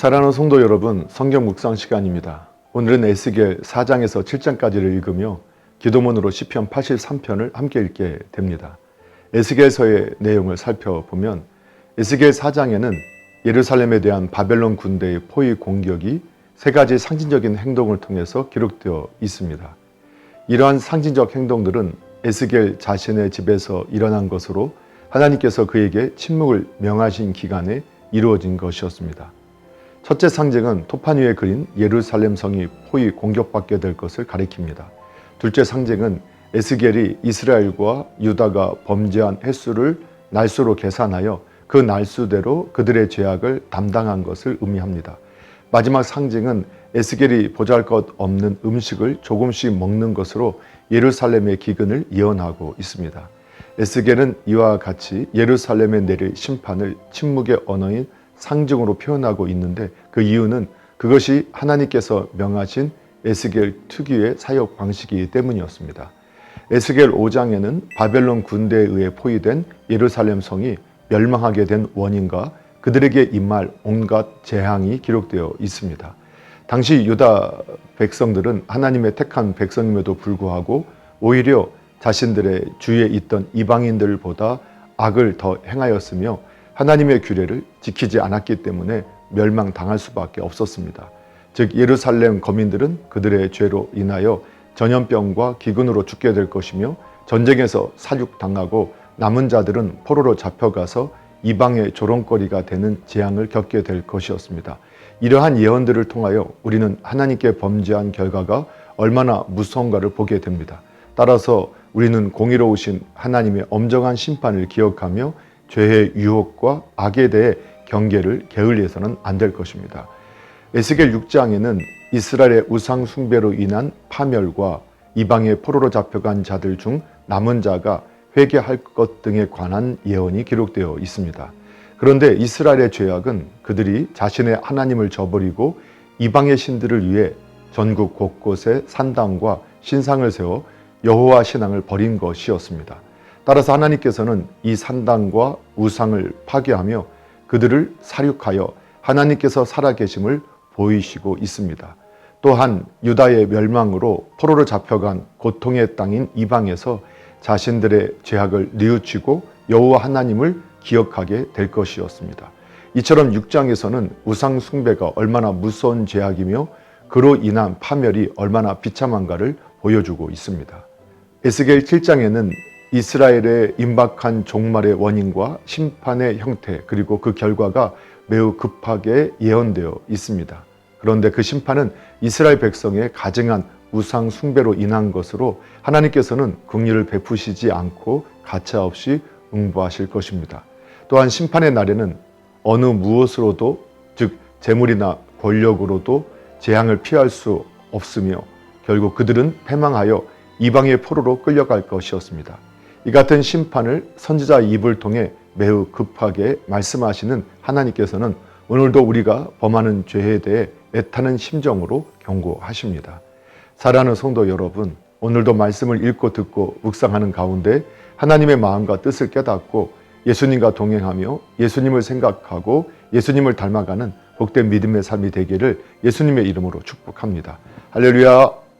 사랑하는 성도 여러분, 성경 묵상 시간입니다. 오늘은 에스겔 4장에서 7장까지를 읽으며 기도문으로 시편 83편을 함께 읽게 됩니다. 에스겔서의 내용을 살펴보면 에스겔 4장에는 예루살렘에 대한 바벨론 군대의 포위 공격이 세 가지 상징적인 행동을 통해서 기록되어 있습니다. 이러한 상징적 행동들은 에스겔 자신의 집에서 일어난 것으로 하나님께서 그에게 침묵을 명하신 기간에 이루어진 것이었습니다. 첫째 상징은 토판 위에 그린 예루살렘 성이 포위 공격받게 될 것을 가리킵니다. 둘째 상징은 에스겔이 이스라엘과 유다가 범죄한 횟수를 날수로 계산하여 그 날수대로 그들의 죄악을 담당한 것을 의미합니다. 마지막 상징은 에스겔이 보잘것없는 음식을 조금씩 먹는 것으로 예루살렘의 기근을 예언하고 있습니다. 에스겔은 이와 같이 예루살렘에 내릴 심판을 침묵의 언어인 상징으로 표현하고 있는데 그 이유는 그것이 하나님께서 명하신 에스겔 특유의 사역 방식이기 때문이었습니다. 에스겔 5장에는 바벨론 군대에 의해 포위된 예루살렘 성이 멸망하게 된 원인과 그들에게 임할 온갖 재앙이 기록되어 있습니다. 당시 유다 백성들은 하나님의 택한 백성임에도 불구하고 오히려 자신들의 주위에 있던 이방인들보다 악을 더 행하였으며 하나님의 규례를 지키지 않았기 때문에 멸망당할 수밖에 없었습니다. 즉 예루살렘 거민들은 그들의 죄로 인하여 전염병과 기근으로 죽게 될 것이며 전쟁에서 사륙당하고 남은 자들은 포로로 잡혀가서 이방의 조롱거리가 되는 재앙을 겪게 될 것이었습니다. 이러한 예언들을 통하여 우리는 하나님께 범죄한 결과가 얼마나 무서운가를 보게 됩니다. 따라서 우리는 공의로우신 하나님의 엄정한 심판을 기억하며 죄의 유혹과 악에 대해 경계를 게을리해서는 안 될 것입니다. 에스겔 6장에는 이스라엘의 우상 숭배로 인한 파멸과 이방의 포로로 잡혀간 자들 중 남은 자가 회개할 것 등에 관한 예언이 기록되어 있습니다. 그런데 이스라엘의 죄악은 그들이 자신의 하나님을 저버리고 이방의 신들을 위해 전국 곳곳에 산당과 신상을 세워 여호와 신앙을 버린 것이었습니다. 따라서 하나님께서는 이 산당과 우상을 파괴하며 그들을 살육하여 하나님께서 살아계심을 보이시고 있습니다. 또한 유다의 멸망으로 포로로 잡혀간 고통의 땅인 이방에서 자신들의 죄악을 뉘우치고 여호와 하나님을 기억하게 될 것이었습니다. 이처럼 6장에서는 우상 숭배가 얼마나 무서운 죄악이며 그로 인한 파멸이 얼마나 비참한가를 보여주고 있습니다. 에스겔 7장에는 이스라엘의 임박한 종말의 원인과 심판의 형태 그리고 그 결과가 매우 급하게 예언되어 있습니다. 그런데 그 심판은 이스라엘 백성의 가증한 우상 숭배로 인한 것으로 하나님께서는 긍휼을 베푸시지 않고 가차없이 응보하실 것입니다. 또한 심판의 날에는 어느 무엇으로도 즉 재물이나 권력으로도 재앙을 피할 수 없으며 결국 그들은 패망하여 이방의 포로로 끌려갈 것이었습니다. 이 같은 심판을 선지자 입을 통해 매우 급하게 말씀하시는 하나님께서는 오늘도 우리가 범하는 죄에 대해 애타는 심정으로 경고하십니다. 사랑하는 성도 여러분, 오늘도 말씀을 읽고 듣고 묵상하는 가운데 하나님의 마음과 뜻을 깨닫고 예수님과 동행하며 예수님을 생각하고 예수님을 닮아가는 복된 믿음의 삶이 되기를 예수님의 이름으로 축복합니다. 할렐루야.